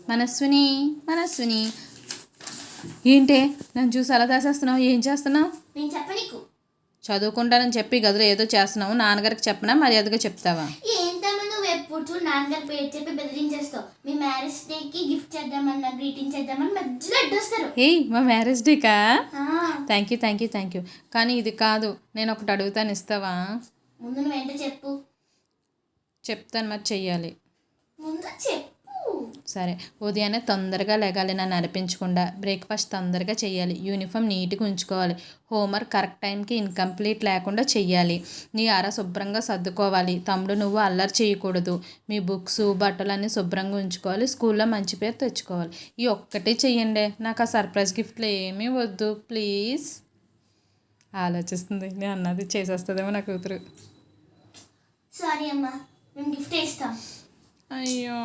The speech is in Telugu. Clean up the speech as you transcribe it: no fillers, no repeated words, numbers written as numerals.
మనస్విని మనస్విని ఏంటే నన్ను చూసి అలా దాసేస్తున్నావు? ఏం చేస్తున్నావు? నేను చెప్పనీకు. చదువుకుంటానని చెప్పి గదిలో ఏదో చేస్తున్నావు. నాన్నగారికి చెప్పనా మర్యాదగా చెప్తావా? ఏంటమ్మా నువ్వు ఎప్పుడు చూడు నాన్నగారి పేరు చెప్పి బెదిరించేస్తావు. మీ మ్యారేజ్ డేకి గిఫ్ట్ చేద్దామన్నా గ్రీటింగ్ చేద్దామని మధ్యలో అడ్డొస్తారు. ఏయ్ మా మ్యారేజ్ డేకా? Thank you. కానీ ఇది కాదు, నేను ఒకటి అడుగుతాను, ఇస్తావా? ముందు నువ్వేంటో చెప్పు. చెప్తాను, మరి చెయ్యాలి. ముందు చెప్పు. సరే, ఉదయాన్నే తొందరగా లెగాలి, నన్ను అనిపించకుండా. బ్రేక్ఫాస్ట్ తొందరగా చేయాలి. యూనిఫామ్ నీట్గా ఉంచుకోవాలి. హోంవర్క్ కరెక్ట్ టైంకి ఇన్కంప్లీట్ లేకుండా చెయ్యాలి. నీ అర శుభ్రంగా సర్దుకోవాలి. తమ్ముడు నువ్వు అల్లరి చేయకూడదు. మీ బుక్స్ బట్టలు అన్నీ శుభ్రంగా ఉంచుకోవాలి. స్కూల్లో మంచి పేరు తెచ్చుకోవాలి. ఈ ఒక్కటే చెయ్యండి. నాకు ఆ సర్ప్రైజ్ గిఫ్ట్లు ఏమీ వద్దు ప్లీజ్. ఆలోచిస్తుంది, నేను అన్నది చేసేస్తుందేమో నా కూతురు. సారీ అమ్మా, మేము గిఫ్ట్ ఇస్తాం. అయ్యో